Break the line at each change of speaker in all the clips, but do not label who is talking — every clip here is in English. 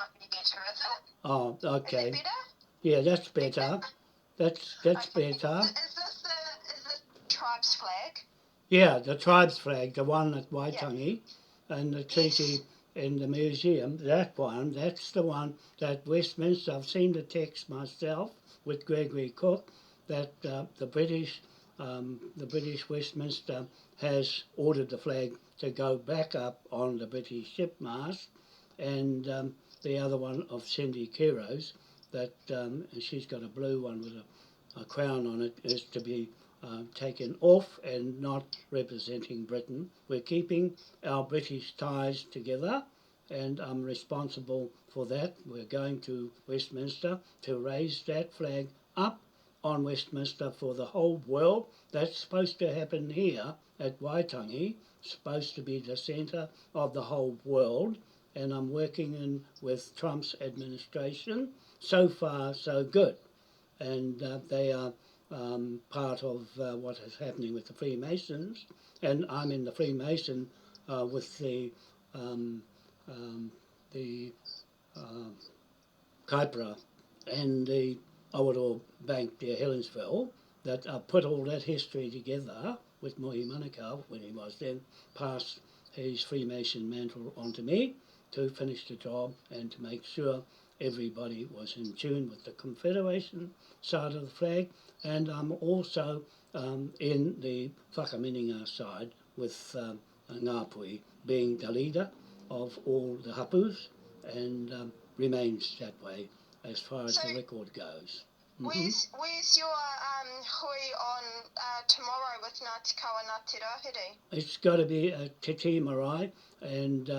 might be better, is it?
Oh, okay.
Is it better?
Yeah, that's better. That's
Okay.
better.
Is the tribe's flag?
Yeah, the tribe's flag, the one at
Yeah.
Waitangi, and the
Yes.
treaty in the museum, that one, that's the one that Westminster, I've seen the text myself with Gregory Cook, that the British Westminster has ordered the flag to go back up on the British ship mast, and the other one of Cindy Kiro's, that she's got a blue one with a crown on it, is to be taken off and not representing Britain. We're keeping our British ties together, and I'm responsible for that. We're going to Westminster to raise that flag up on Westminster for the whole world. That's supposed to happen here at Waitangi, supposed to be the centre of the whole world, and I'm working in with Trump's administration. So far, so good, and they are part of what is happening with the Freemasons, and I'm in the Freemason with um, the uh, Kaipara and the Aotea Bank near Helensville, that put all that history together with Moai Manukau when he was then passed his Freemason mantle onto me to finish the job and to make sure everybody was in tune with the Confederation side of the flag, and I'm also in the Whakamininga side with Ngāpui being the leader of all the hapus, and remains that way as far as the record goes.
Where's your hui on tomorrow with Ngāti Kawa Ngāti Rahiri?
It's got to be a Te Tii Marae, and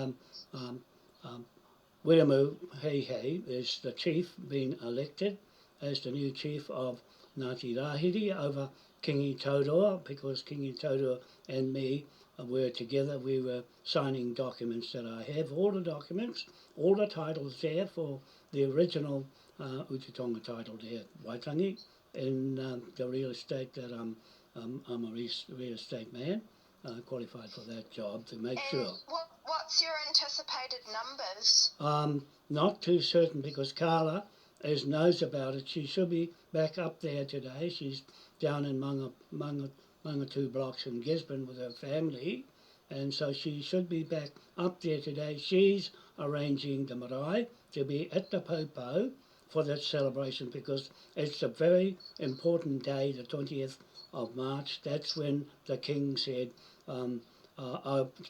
Wiremu Hei is the chief being elected as the new chief of Ngāti Rahiri over Kingi Taurua, because Kingi Taurua and me were together. We were signing documents that I have, all the documents, all the titles there for the original Utatonga title there at Waitangi, in the real estate that I'm a real estate man, qualified for that job to make sure.
What's your anticipated numbers?
Not too certain, because Carla knows about it. She should be back up there today. She's down in Mangatu blocks in Gisborne with her family, and so she should be back up there today. She's arranging the marae to be at the Popo for that celebration, because it's a very important day, the 20th of March. That's when the King said,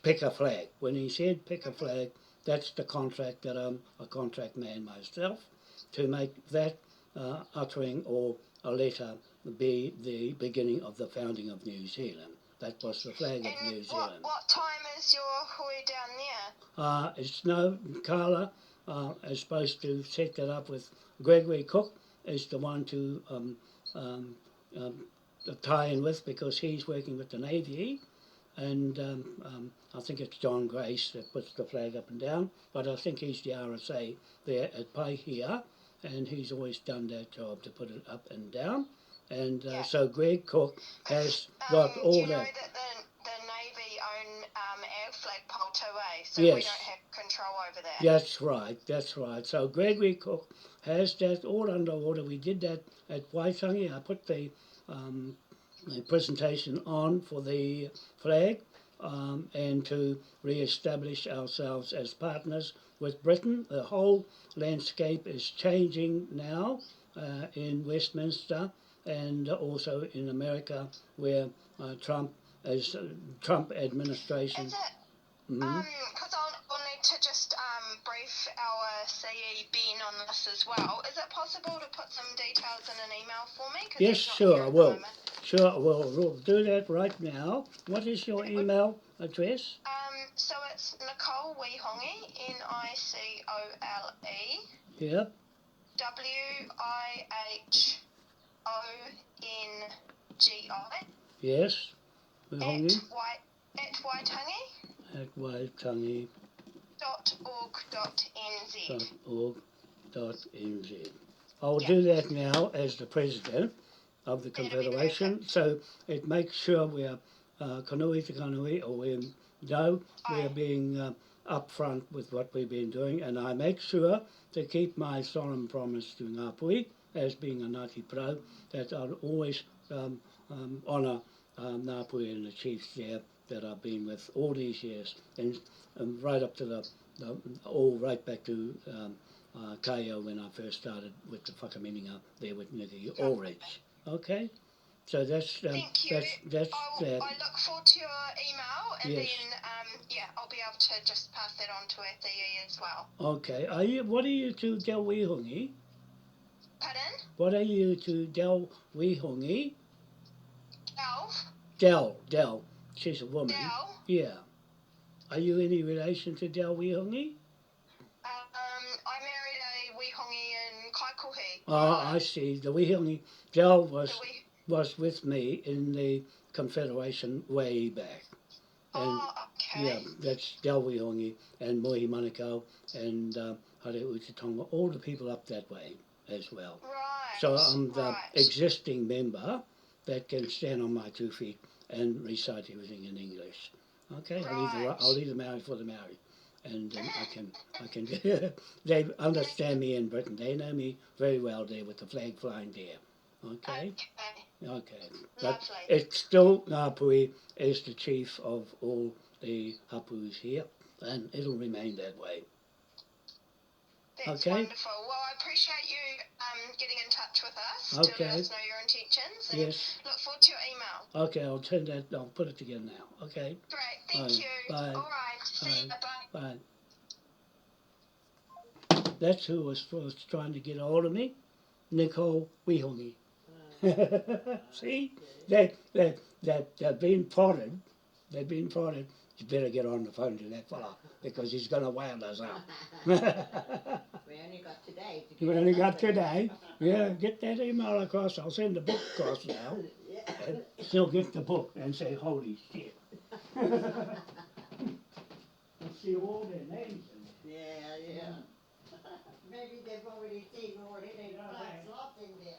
pick a flag. When he said pick a flag, that's the contract that I'm a contract man myself, to make that uttering or a letter be the beginning of the founding of New Zealand. That was the flag of New Zealand.
What time is your hui down there?
It's no, Carla is supposed to set that up with Gregory Cook, is the one to tie in with, because he's working with the Navy, and I think it's John Grace that puts the flag up and down, but I think he's the RSA there at Paihia, and he's always done that job to put it up and down, and so Greg Cook has got all
you know
that.
The Navy own our flagpole too, so
yes.
We don't have control over that.
That's right. So Gregory Cook has that all under order. We did that at Waitangi. I put the presentation on for the flag, and to re-establish ourselves as partners with Britain. The whole landscape is changing now in Westminster, and also in America, where Trump administration.
Is it? Because I'll need to just brief our CE Ben on this as well. Is it possible to put some details in an email for me?
Yes, sure, I will. Sure, I will. We'll do that right now. What is your email address?
So it's Nicole Waitangi, Nicole.
Yep.
Wihongi.
Yes.
Waitangi. At Waitangi.
At Waitangi. .org.nz. I'll do that now as the president of the Confederation, so it makes sure we are kanui te kanui, or we know we are being upfront with what we've been doing, and I make sure to keep my solemn promise to Ngāpui, as being a Ngāti Pro, that I'll always honour Ngāpui and the chiefs there that I've been with all these years, and right up to all right back to Kaio when I first started with the whakamininga there with Niki Ulrich. Okay? So that's
Thank you.
that's that.
I look forward to your email, and
Yes.
then I'll be able to just pass that on to FEE as well.
Okay. What are you to Del Wihongi?
Pardon?
What are you to Del Wihongi?
Delve?
Del. She's a woman.
Del?
Yeah. Are you any relation to Del Wihongi?
I married a Wihongi in Kaikohe.
Oh, I see. The Wihongi. Del was with me in the Confederation way back. And
okay.
yeah, that's Del Wihongi and Mohi Manukau and Hare Utatonga, all the people up that way as well.
Right.
So I'm the existing member that can stand on my 2 feet and recite everything in English. Okay,
Right.
I'll leave the Maori for the Maori, and I can. They understand me in Britain. They know me very well there with the flag flying there. Okay. Okay. But
Lovely.
it's still Ngāpui is the chief of all the hapus here, and it'll remain that way.
That's
okay.
Wonderful. Well, I appreciate you getting in touch with us to let us know your intentions, and
yes.
look forward to your email.
Okay, I'll put it together now. Okay.
Great, thank you.
Bye.
All right, see you. Bye.
Bye. That's who was trying to get a hold of me, Nicole Wihongi. See, they've been prodded. They've been prodded. You better get on the phone to that fella because he's going to wound us up.
We only got today.
We only got today. Yeah, get that email across. I'll send the book across now. And she'll get the book and say, holy shit. Let's see all their names in there.
Yeah. Maybe they've already seen already. They've got slots in there.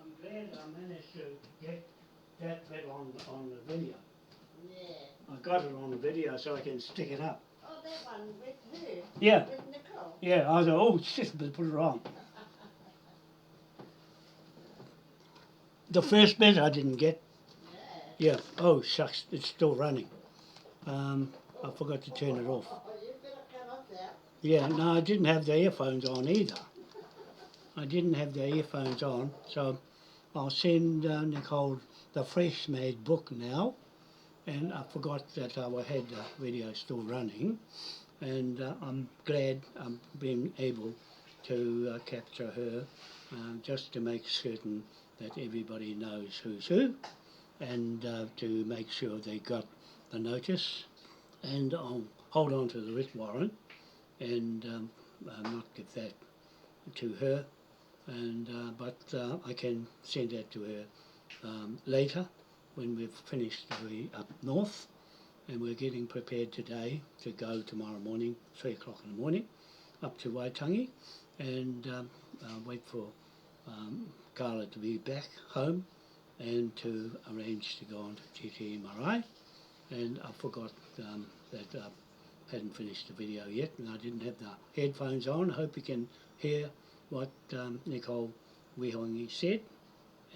I'm glad I managed to get that bit on the video.
Yeah.
I got it on the video so I can stick it up.
Oh, that one with her?
Yeah.
With Nicole?
Yeah, I thought, oh shit, but put it wrong. The first bit I didn't get.
Yeah.
Yeah. Oh shucks, it's still running. I forgot to turn it off.
Oh, you better cut off that.
Yeah, no, I didn't have the earphones on either. I didn't have the earphones on, so I'll send Nicole the fresh made book now. And I forgot that I had the video still running, and I'm glad I'm being able to capture her just to make certain that everybody knows who's who, and to make sure they got the notice, and I'll hold on to the writ warrant and not give that to her, and but I can send that to her later when we've finished the up north, and we're getting prepared today to go tomorrow morning, 3 o'clock in the morning, up to Waitangi, and wait for Carla to be back home, and to arrange to go on to TT Marae. And I forgot that I hadn't finished the video yet, and I didn't have the headphones on. I hope you can hear what Nicole Waitangi said.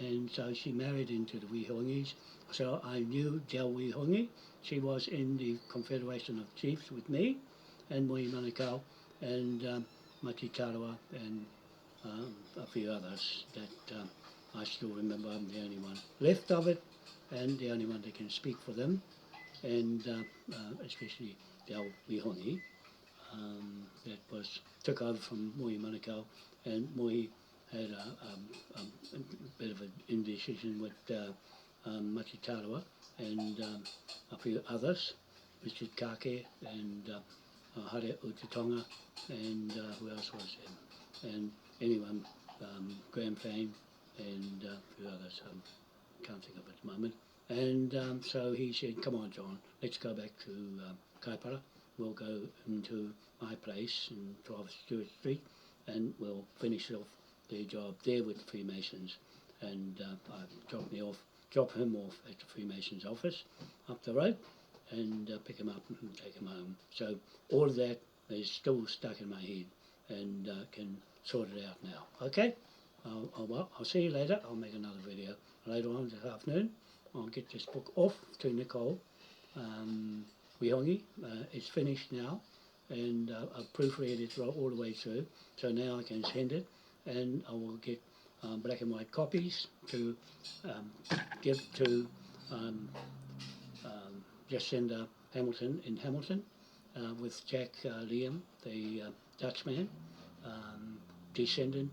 And so she married into the Waitangi's. So I knew Del Waitangi. She was in the Confederation of Chiefs with me, and Moai Manukau, and Mati Tarawa, and a few others that I still remember. I'm the only one left of it, and the only one that can speak for them, and especially Del Waitangi, that took over from Moai Manukau, and Moai had a bit of an indecision with Mati Tarawa and a few others, Richard Kake and Hare Utatonga, and who else was there? And anyone, Graham Fane and a few others, can't think of at the moment. And so he said, come on John, let's go back to Kaipara. We'll go into my place in 12 Stewart Street and we'll finish off the job there with the Freemasons. And I drop him off at the Freemasons office up the road and pick him up and take him home. So all of that is still stuck in my head and can sort it out now. Okay, I'll see you later. I'll make another video later on this afternoon. I'll get this book off to Nicole Waitangi. It's finished now, and I've proofread it all the way through, so now I can send it, and I will get black and white copies to give to Jacinda Hamilton in Hamilton with Jack Liam, the Dutchman, descendant,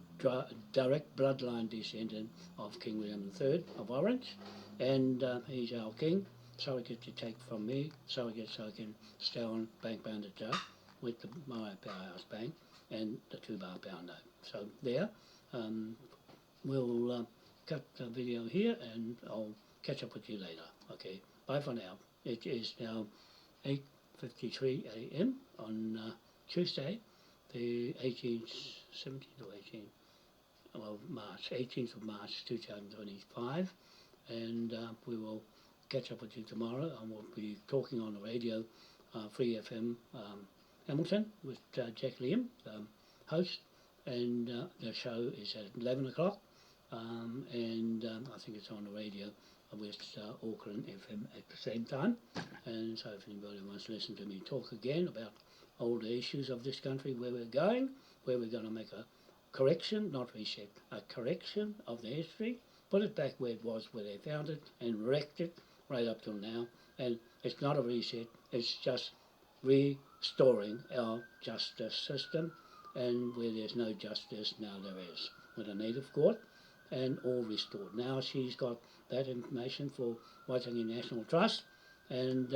direct bloodline descendant of King William III of Orange, and he's our king, surrogate to take from me, surrogate so I can stay on Bank Bounded Jar with the Moai Powerhouse Bank and the 2-bar pound note. So there, we'll cut the video here and I'll catch up with you later. Okay, bye for now. It is now 8:53 a.m. on Tuesday, the 18th, 17th or 18th of March, 18th of March 2025, and we will catch up with you tomorrow. I will be talking on the radio, Free FM Hamilton with Jack Liam, host, and the show is at 11 o'clock, and I think it's on the radio with Auckland FM at the same time. And so if anybody wants to listen to me talk again about all the issues of this country, where we're going, where we're going to make a correction, not reset, a correction of the history, put it back where it was, where they found it, and wrecked it right up till now. And it's not a reset, it's just restoring our justice system, and where there's no justice, now there is, with a native court, and all restored. Now she's got that information for Waitangi National Trust, and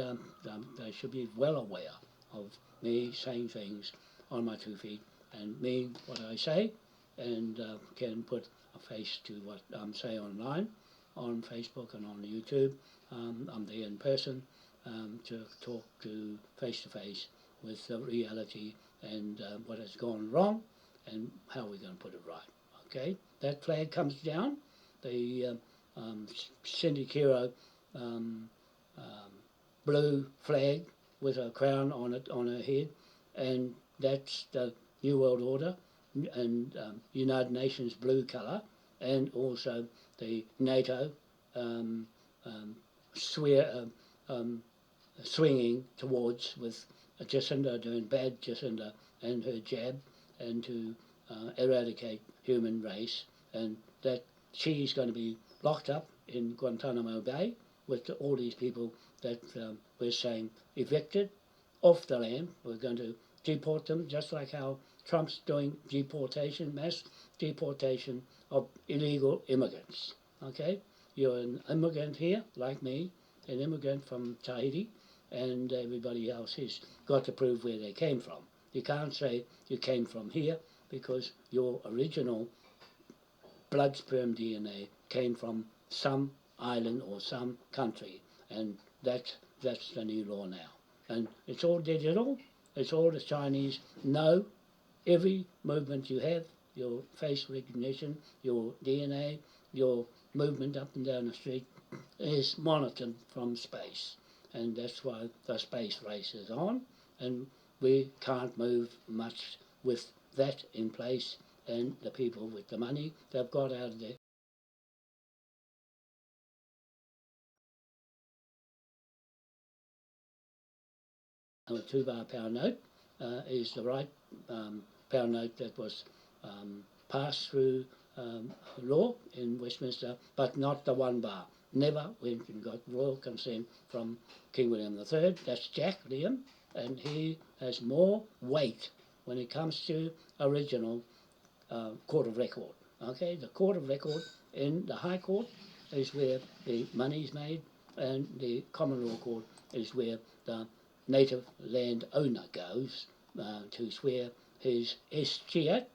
they should be well aware of me saying things on my 2 feet and mean what I say, and can put a face to what I'm saying online, on Facebook and on YouTube. I'm there in person to talk to face with the reality and what has gone wrong and how we're going to put it right. Okay, that flag comes down, the Cindy Kiro blue flag with a crown on it, on her head, and that's the New World Order and United Nations blue colour, and also the NATO swinging towards, with Jacinda doing bad Jacinda and her jab, and to eradicate human race, and that she's going to be locked up in Guantanamo Bay with all these people that we're saying evicted off the land. We're going to deport them, just like how Trump's doing deportation, mass deportation of illegal immigrants. Okay, you're an immigrant here, like me, an immigrant from Tahiti, and everybody else has got to prove where they came from. You can't say you came from here, because your original blood sperm DNA came from some island or some country, and that's the new law now. And it's all digital, it's all the Chinese know every movement you have, your face recognition, your DNA, your movement up and down the street is monitored from space, and that's why the space race is on, and we can't move much with that in place, and the people with the money they've got out of there. A £2 pound note is the right pound note that was passed through law in Westminster, but not the 1 bar. Never went and got royal consent from King William III. That's Jack Liam, and he has more weight when it comes to original court of record. Okay, the court of record in the High Court is where the money's made, and the common law court is where the native land owner goes to swear his escheat,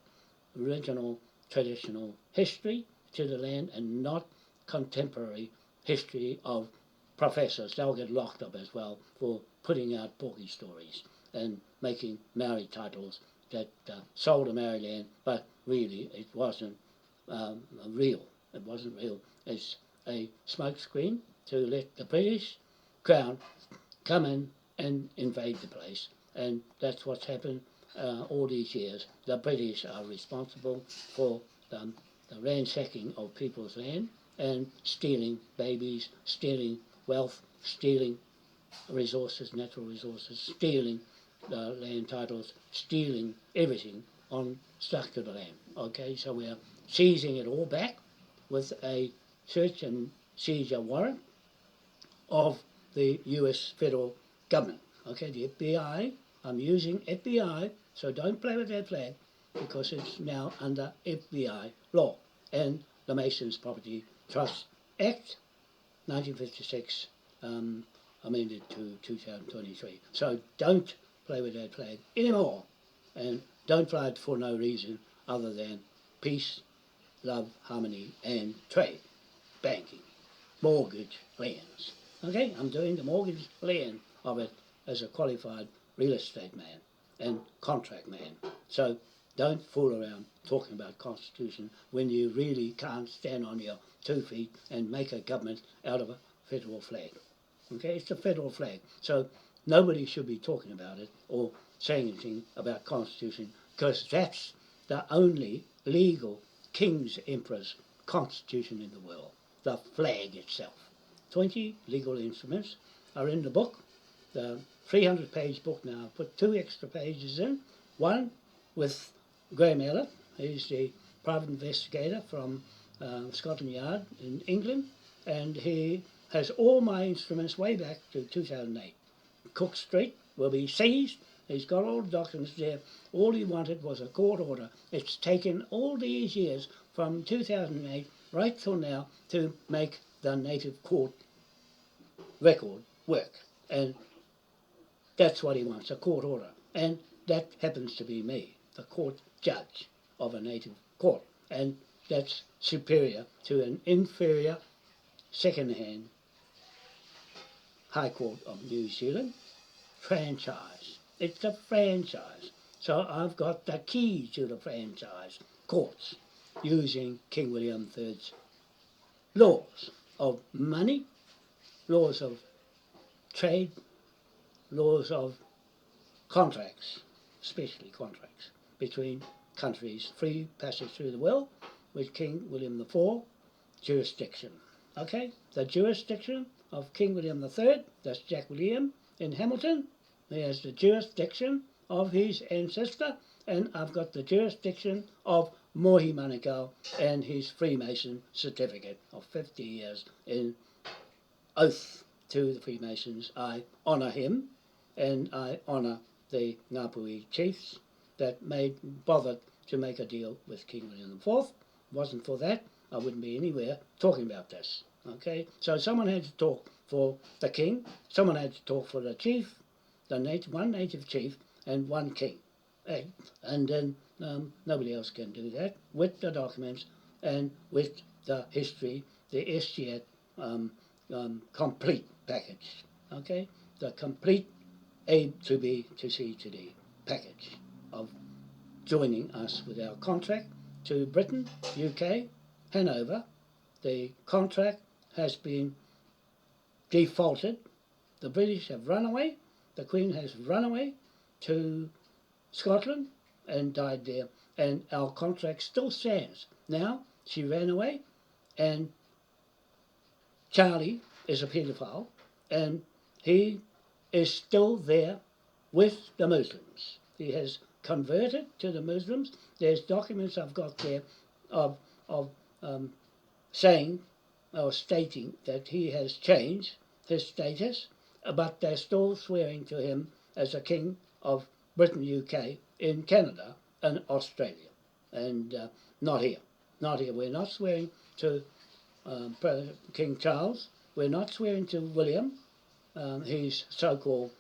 original traditional history to the land, and not contemporary history of professors. They'll get locked up as well for putting out porky stories and making Maori titles that sold a Maori land, but really it wasn't real. It wasn't real. It's a smokescreen to let the British Crown come in and invade the place, and that's what's happened all these years. The British are responsible for the ransacking of people's land and stealing babies, stealing wealth, stealing resources, natural resources, stealing land titles, stealing everything on stuck to the land. Okay, so we are seizing it all back with a search and seizure warrant of the US federal government. Okay, the FBI, I'm using FBI, so don't play with that flag, because it's now under FBI law. And the Masons Property Trust Act 1956 amended to 2023. So don't play with that flag anymore, and don't fly it for no reason other than peace, love, harmony and trade, banking, mortgage, lands. Okay, I'm doing the mortgage land of it as a qualified real estate man and contract man. So don't fool around talking about constitution when you really can't stand on your 2 feet and make a government out of a federal flag. Okay, it's a federal flag. So nobody should be talking about it or saying anything about constitution, because that's the only legal king's emperor's constitution in the world, the flag itself. 20 legal instruments are in the book, the 300-page book now. I've put 2 extra pages in, one with Graham Elliott, who's the private investigator from Scotland Yard in England, and he has all my instruments way back to 2008. Cook Street will be seized. He's got all the documents there. All he wanted was a court order. It's taken all these years from 2008 right till now to make the native court record work, and that's what he wants, a court order. And that happens to be me, the court judge of a native court, and that's superior to an inferior second-hand High Court of New Zealand franchise. It's a franchise. So I've got the key to the franchise courts using King William III's laws of money, laws of trade, laws of contracts, especially contracts between countries, free passage through the world with King William IV jurisdiction. Okay, the jurisdiction of King William III, that's Jack William in Hamilton. He has the jurisdiction of his ancestor, and I've got the jurisdiction of Moai Manukau and his Freemason certificate of 50 years in oath to the Freemasons. I honour him, and I honour the Ngāpuhi chiefs that bothered to make a deal with King William IV. Wasn't for that, I wouldn't be anywhere talking about this. Okay, so someone had to talk for the king, someone had to talk for the chief, one native chief and one king. And then nobody else can do that with the documents and with the history, the escheat complete package. Okay, the complete A to B to C to D package of joining us with our contract to Britain, UK, Hanover, the contract has been defaulted. The British have run away. The Queen has run away to Scotland and died there. And our contract still stands. Now, she ran away, and Charlie is a paedophile, and he is still there with the Muslims. He has converted to the Muslims. There's documents I've got there of saying or stating that he has changed his status, but they're still swearing to him as a king of Britain, UK, in Canada and Australia, and not here. Not here. We're not swearing to King Charles. We're not swearing to William, his so-called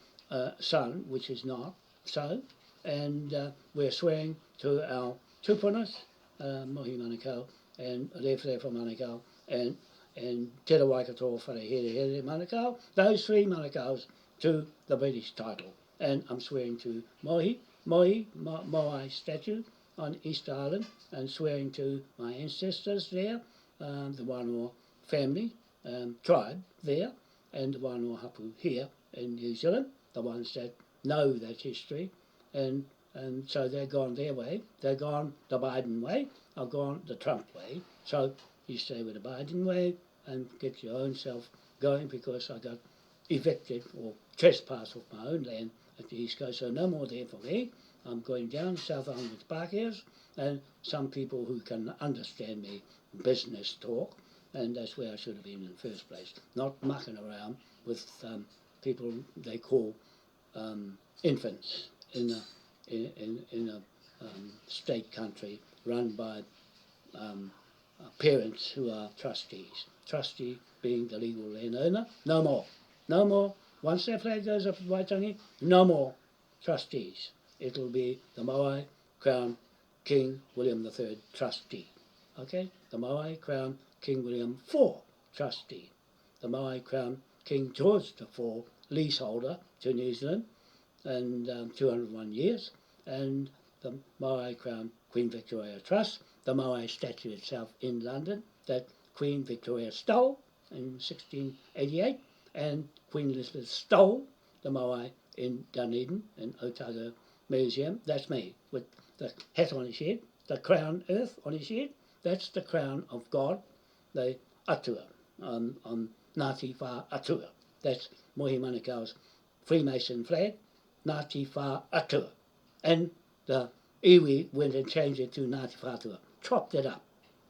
son, which is not so, and we're swearing to our tupunas, Mohi Manukau, and Rewhere Manukau, and Te Waikato Wharehere Manukau, those three Manukau's to the British title. And I'm swearing to Moai statue on East Island, and swearing to my ancestors there, the Wānoa family, tribe there, and the Wānoa hapu here in New Zealand, the ones that know that history, and so they're gone their way. They're gone the Biden way. I've gone the Trump way. So you stay with the Biden way and get your own self going, because I got evicted or trespassed off my own land at the East Coast. So no more there for me. I'm going down South Island with Pākehās and some people who can understand me business talk, and that's where I should have been in the first place. Not mucking around with people they call infants in a state country run by parents who are trustees. Trustee being the legal landowner. No more. No more. Once that flag goes up at Waitangi, no more trustees. It'll be the Moai Crown King William III trustee. Okay? The Moai Crown King William IV trustee. The Moai Crown King George IV leaseholder to New Zealand, and 201 years, and the Moai Crown Queen Victoria Trust, the Moai statue itself in London that Queen Victoria stole in 1688, and Queen Elizabeth stole the Moai in Dunedin in Otago Museum. That's me, with the hat on his head, the crown earth on his head. That's the crown of God, the Atua, on Ngāti Whā Atua. That's Mohi Manukau's Freemason flag, Ngāti Whā Atua. And the iwi went and changed it to Ngāti Whā Atua, chopped it up,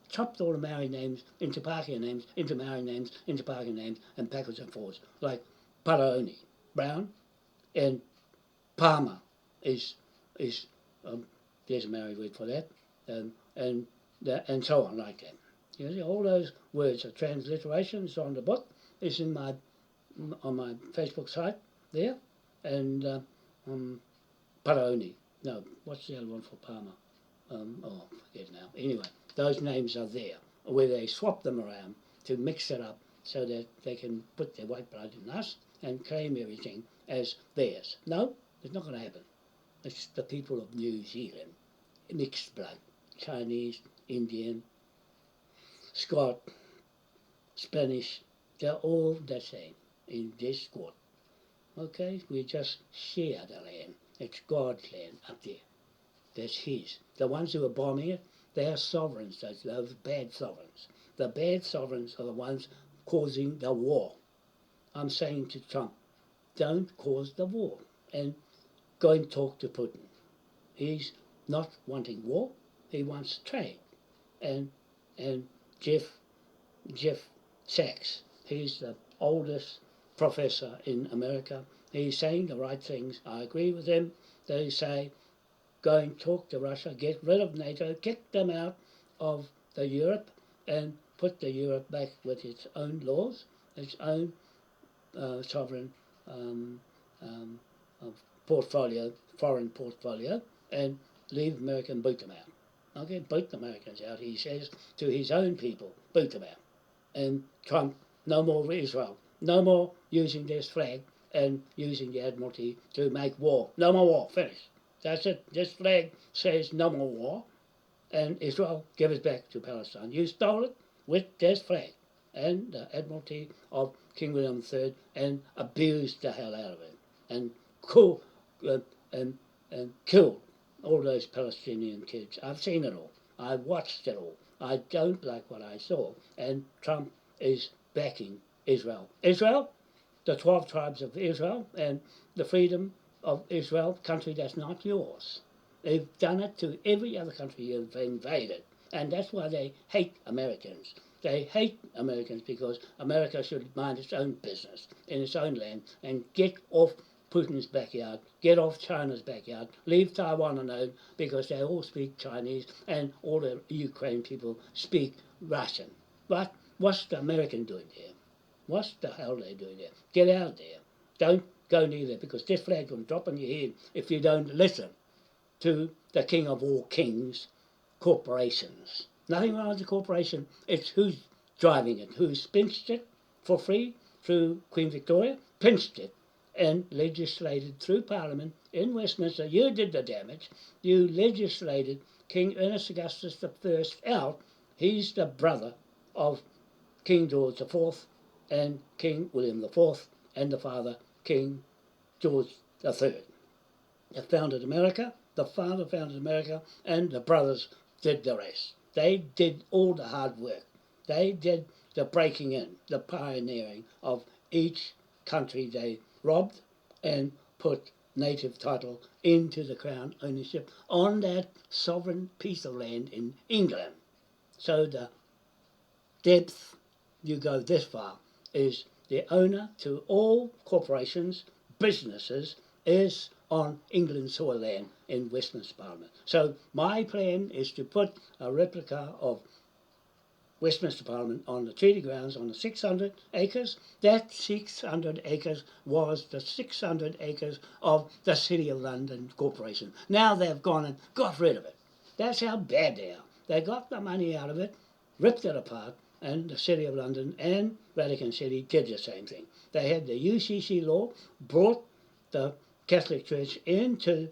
chopped all the Maori names into Pākehā names, into Maori names, into Pākehā names, and backwards and forwards, like Paraoni, brown, and Palmer is there's a Maori word for that, and so on like that. You see, all those words are transliterations on the book. It's in on my Facebook site there, and Paraoni. No, what's the other one for Palmer? Forget now. Anyway, those names are there, where they swap them around to mix it up so that they can put their white blood in us and claim everything as theirs. No, it's not going to happen. It's the people of New Zealand, mixed blood, Chinese, Indian, Scot, Spanish, they're all the same in this court. Okay, we just share the land. It's God's land up there. That's his. The ones who are bombing it, they are sovereigns, those bad sovereigns. The bad sovereigns are the ones causing the war. I'm saying to Trump, don't cause the war, and go and talk to Putin. He's not wanting war, he wants trade. And Jeff Sachs, he's the oldest professor in America. He's saying the right things. I agree with him. They say, go and talk to Russia, get rid of NATO, kick them out of the Europe, and put the Europe back with its own laws, its own sovereign portfolio, foreign portfolio, and leave America and boot them out. Okay, boot the Americans out, he says to his own people, boot them out. And Trump, no more Israel, no more using this flag and using the Admiralty to make war. No more war, finish. That's it. This flag says no more war, and Israel, give it back to Palestine. You stole it, with this flag and the Admiralty of King William III and abused the hell out of it and cool, and killed all those Palestinian kids. I've seen it all. I watched it all. I don't like what I saw. And Trump is backing Israel. Israel, the 12 tribes of Israel, and the freedom of Israel, country that's not yours. They've done it to every other country you've invaded. And that's why they hate Americans. They hate Americans because America should mind its own business in its own land and get off Putin's backyard, get off China's backyard, leave Taiwan alone because they all speak Chinese and all the Ukraine people speak Russian. But what's the American doing there? What the hell are they doing there? Get out there. Don't go near there because this flag will drop on your head if you don't listen to the king of all kings, corporations. Nothing wrong with the corporation. It's who's driving it, who's pinched it for free through Queen Victoria, pinched it and legislated through Parliament in Westminster. You did the damage. You legislated King Ernest Augustus I out. He's the brother of King George IV and King William IV and the father, King George III. They founded America, the father founded America, and the brothers did the rest. They did all the hard work. They did the breaking in, the pioneering of each country they robbed and put native title into the crown ownership on that sovereign piece of land in England. So the depth you go this far is the owner to all corporations, businesses, is on England's soil land in Westminster Parliament. So my plan is to put a replica of Westminster Parliament on the treaty grounds on the 600 acres. That 600 acres was the 600 acres of the City of London Corporation. Now they've gone and got rid of it. That's how bad they are. They got the money out of it, ripped it apart, and the City of London and Vatican City did the same thing. They had the UCC law, brought the Catholic Church into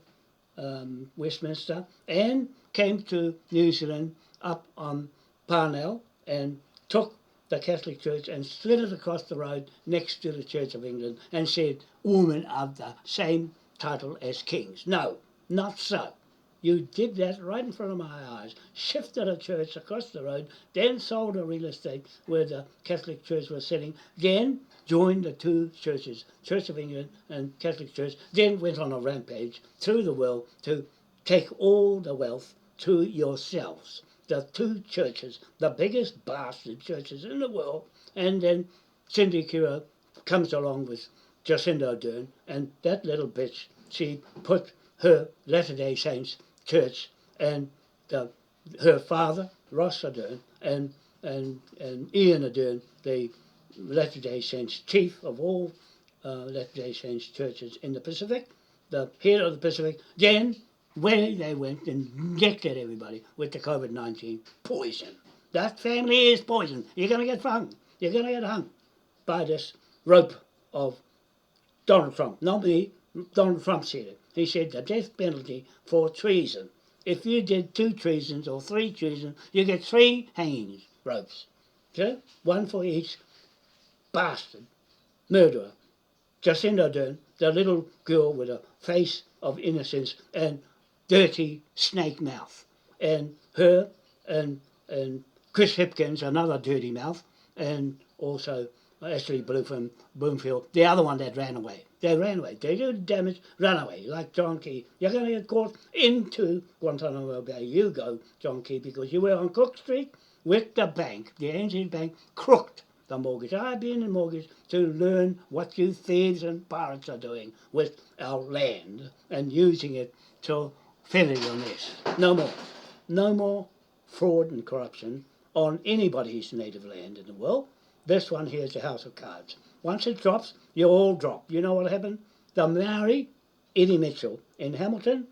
Westminster and came to New Zealand up on Parnell and took the Catholic Church and slid it across the road next to the Church of England and said, women are the same title as kings. No, not so. You did that right in front of my eyes, shifted a church across the road, then sold a real estate where the Catholic Church was sitting, then joined the two churches, Church of England and Catholic Church, then went on a rampage through the world to take all the wealth to yourselves. The two churches, the biggest bastard churches in the world, and then Cindy Kiro comes along with Jacinda Ardern, and that little bitch, she put her Latter-day Saints church and her father, Ross Ardern, and Ian Ardern, the Latter-day Saints chief of all Latter-day Saints churches in the Pacific, the head of the Pacific, then where they went and injected everybody with the COVID-19 poison. That family is poison. You're going to get hung. You're going to get hung by this rope of Donald Trump. Not me. Donald Trump said it. He said the death penalty for treason. If you did 2 treasons or 3 treasons, you get 3 hanging ropes. Okay? 1 for each bastard, murderer. Jacinda Ardern, the little girl with a face of innocence and dirty snake mouth, and her and Chris Hipkins, another dirty mouth, and also Ashley Bloomfield, the other one that ran away. They ran away. They did damage, ran away, like John Key. You're going to get caught into Guantanamo Bay. You go, John Key, because you were on Cook Street with the bank. The NZ Bank crooked the mortgage. I've been in mortgage to learn what you thieves and pirates are doing with our land and using it to feather your nest. No more. No more fraud and corruption on anybody's native land in the world. This one here is a house of cards. Once it drops, you all drop. You know what happened? The Maori, Eddie Mitchell in Hamilton,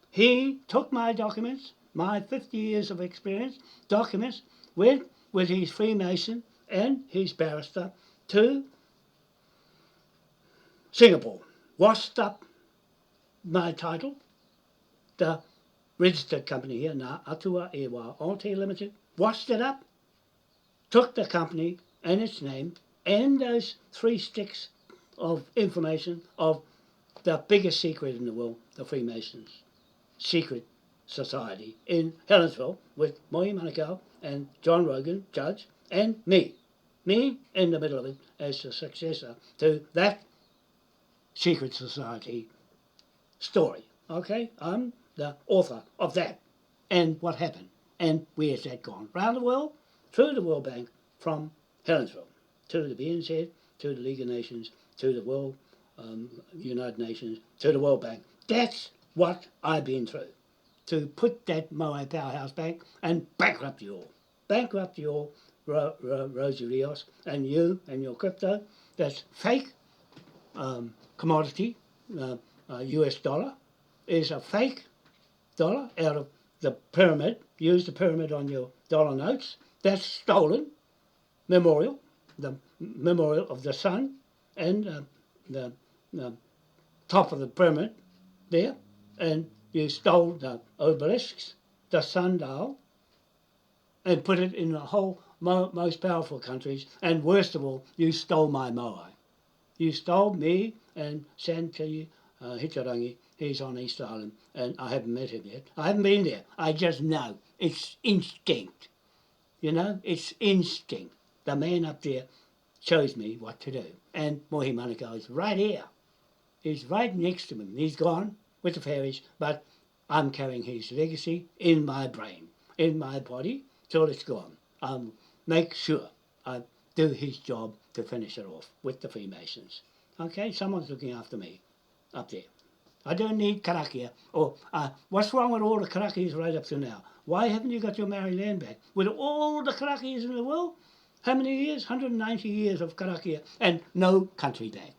he took my documents, my 50 years of experience, documents, went with his Freemason and his barrister to Singapore, washed up my title, the registered company here, Ngā Atua Ewa Aotea Limited, washed it up, took the company and its name and those 3 sticks of information of the biggest secret in the world, the Freemasons' secret society in Helensville, with Moai Manukau and John Rogan, judge, and me. Me in the middle of it as the successor to that secret society story. Okay? I'm the author of that. And what happened? And where's that gone? Round the world, through the World Bank, from Helensville to the BNZ, to the League of Nations, to the World United Nations, to the World Bank. That's what I've been through. To put that Moai powerhouse back and bankrupt you all. Bankrupt you all, Rosie Rios, and you and your crypto. That's fake commodity, US dollar, is a fake dollar out of the pyramid. Use the pyramid on your dollar notes. That's stolen memorial, the memorial of the sun and the top of the pyramid there, and you stole the obelisks, the sundial, and put it in the whole most powerful countries, and worst of all, you stole my Moai. You stole me and Santi Hitarangi. He's on East Island, and I haven't met him yet. I haven't been there. I just know. It's instinct. You know, it's instinct. The man up there shows me what to do. And Mohi Manukau is right here. He's right next to me. He's gone with the fairies, but I'm carrying his legacy in my brain, in my body, till it's gone. I'll make sure I do his job to finish it off with the Freemasons. Okay, someone's looking after me up there. I don't need karakia. Or what's wrong with all the karakis right up to now? Why haven't you got your Maori land back? With all the karakis in the world? How many years? 190 years of karakia and no country back.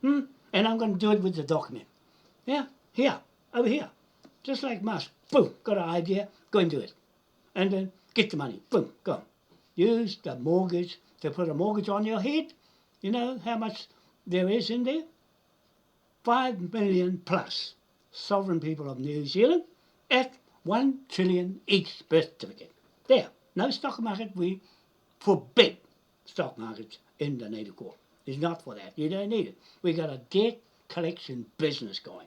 And I'm going to do it with the document. Yeah, here, over here. Just like Mast. Boom, got an idea, go and do it. And then get the money. Boom, go. Use the mortgage to put a mortgage on your head. You know how much there is in there? 5 million plus sovereign people of New Zealand at 1 trillion each birth certificate. There, no stock market. We forbid stock markets in the native court. It's not for that. You don't need it. We got a debt collection business going.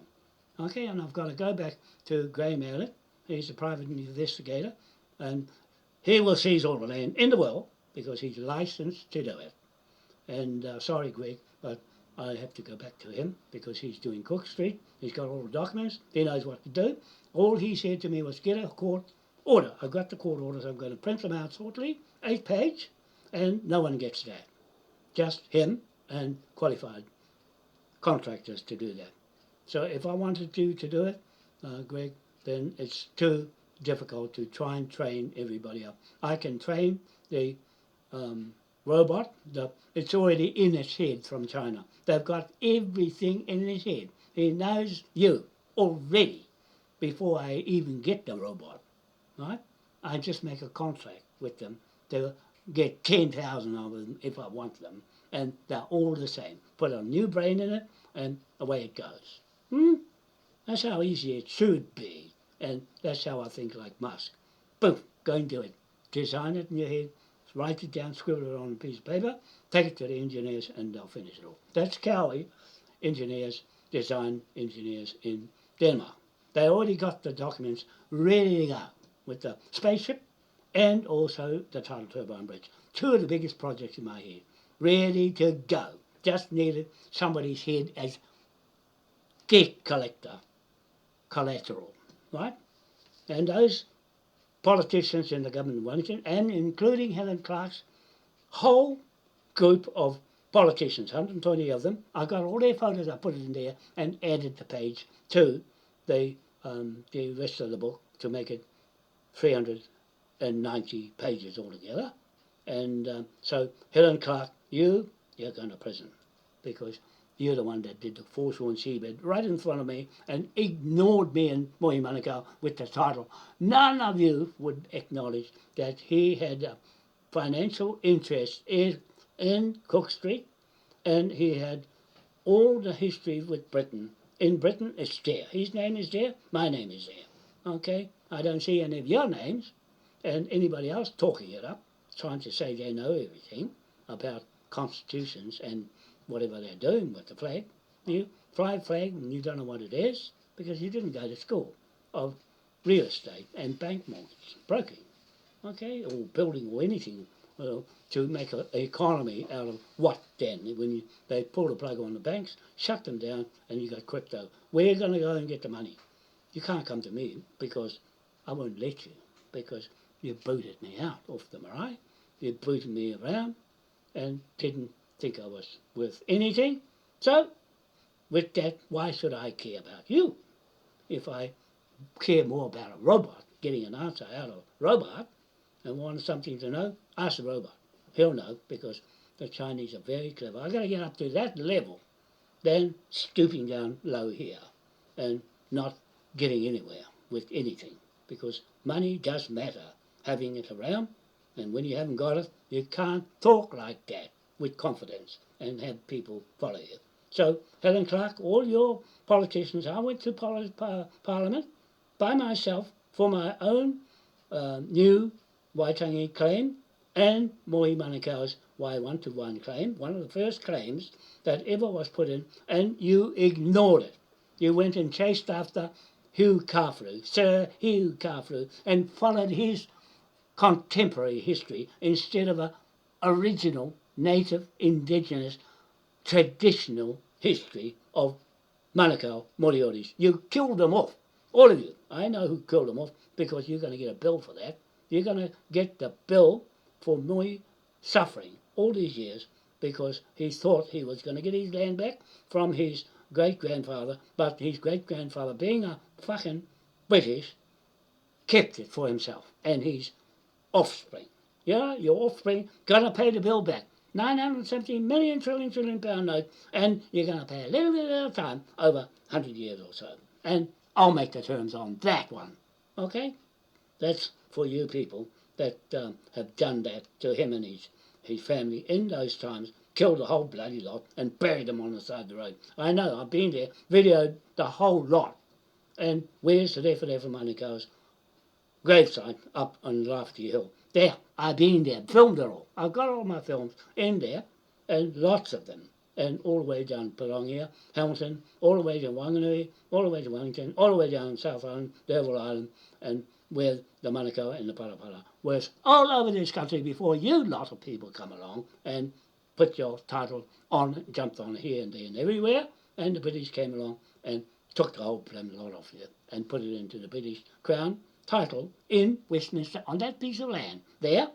Okay, and I've got to go back to Graham Elliott. He's a private investigator, and he will seize all the land in the world because he's licensed to do it. And sorry, Greg, but I have to go back to him because he's doing Cook Street. He's got all the documents. He knows what to do. All he said to me was get a court order. I've got the court orders. I'm going to print them out shortly, 8-page, and no one gets that. Just him and qualified contractors to do that. So if I wanted to do it, Greg, then it's too difficult to try and train everybody up. I can train the robot. It's already in its head from China. They've got everything in his head. He knows you already before I even get the robot. Right? I just make a contract with them to get 10,000 of them if I want them. And they're all the same. Put a new brain in it and away it goes. That's how easy it should be. And that's how I think like Musk. Boom, go and do it. Design it in your head, write it down, scribble it on a piece of paper, take it to the engineers and they'll finish it off. That's Cowie engineers, design engineers in Denmark. They already got the documents ready to go with the spaceship and also the tidal turbine bridge. 2 of the biggest projects in my head. Ready to go. Just needed somebody's head as debt collector, collateral, right? And those politicians in the government of Wellington, and including Helen Clark's whole group of politicians, 120 of them, I got all their photos, I put it in there and added the page to the rest of the book to make it 390 pages altogether. And so Helen Clark, you're going to prison because you're the one that did the foreshore seabed right in front of me and ignored me and Mohi Manukau with the title. None of you would acknowledge that he had a financial interest in Cook Street, and he had all the history with Britain. In Britain, it's there. His name is there. My name is there. Okay? I don't see any of your names and anybody else talking it up. trying to say they know everything about constitutions and whatever they're doing with the flag. You fly a flag and you don't know what it is because you didn't go to school of real estate and bank mortgage broking, okay, or building or anything to make an economy out of what then? When they pull the plug on the banks, shut them down, and you got crypto. We're going to go and get the money. You can't come to me because I won't let you, because you booted me out off the marae. You booted me around and didn't think I was worth anything. So, with that, why should I care about you? If I care more about a robot, getting an answer out of a robot, and want something to know, ask the robot. He'll know, because the Chinese are very clever. I've got to get up to that level, then stooping down low here, and not getting anywhere with anything, because money does matter, having it around, and when you haven't got it, you can't talk like that with confidence and have people follow you. So, Helen Clark, all your politicians, I went to Parliament by myself for my own new Waitangi claim and Moai Manukau's Y121 claim, one of the first claims that ever was put in, and you ignored it. You went and chased after Hugh Carfrew, Sir Hugh Carfrew, and followed his contemporary history instead of a original, native, indigenous, traditional history of Manukau Morioris. You killed them off, all of you. I know who killed them off, because you're going to get a bill for that. You're going to get the bill for Moai suffering all these years because he thought he was going to get his land back from his great-grandfather, but his great-grandfather, being a fucking British, kept it for himself and his offspring. Yeah, your offspring got to pay the bill back. 970 million trillion pound note, and you're going to pay a little bit at a time over 100 years or so. And I'll make the terms on that one. Okay? That's for you people that have done that to him and his family in those times, killed the whole bloody lot and buried them on the side of the road. I know, I've been there, videoed the whole lot. And where's the Referefa Manukau's gravesite up on Lafty Hill? There, I've been there, filmed it all. I've got all my films in there, and lots of them. And all the way down Parongia, Hamilton, all the way to Wanganui, all the way to Wellington, all the way down South Island, Derville Island, and where the Manukau and the Parapara was all over this country before you lot of people come along and put your title on, jumped on here and there and everywhere, and the British came along and took the whole bloody lot off you and put it into the British Crown title in Westminster on that piece of land there,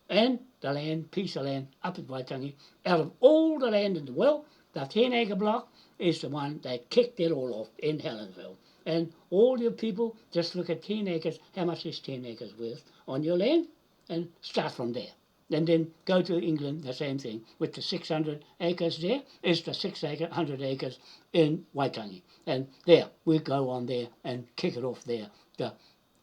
and the land, piece of land up at Waitangi. Out of all the land in the world, the 10-acre block is the one that kicked it all off in Helensville. And all your people just look at 10 acres, how much is 10 acres worth on your land, and start from there. And then go to England, the same thing. With the 600 acres there, is the 600 acres in Waitangi. And there, we go on there and kick it off there. The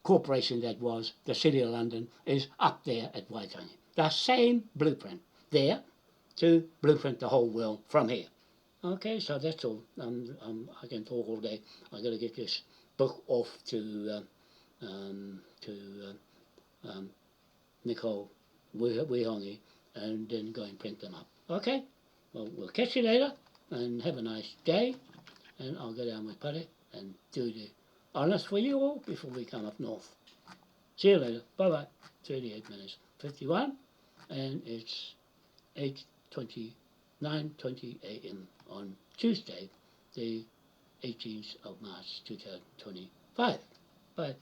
corporation that was the City of London is up there at Waitangi. The same blueprint there to blueprint the whole world from here. Okay, so that's all. I can talk all day. I've got to get this book off to Nicole Waitangi and then go and print them up. Okay, well, we'll catch you later and have a nice day. And I'll go down with Pare and do the honours for you all before we come up north. See you later. Bye-bye. 38 minutes 51, and it's 9:20 a.m. on Tuesday, the 18th of March 2025. Bye.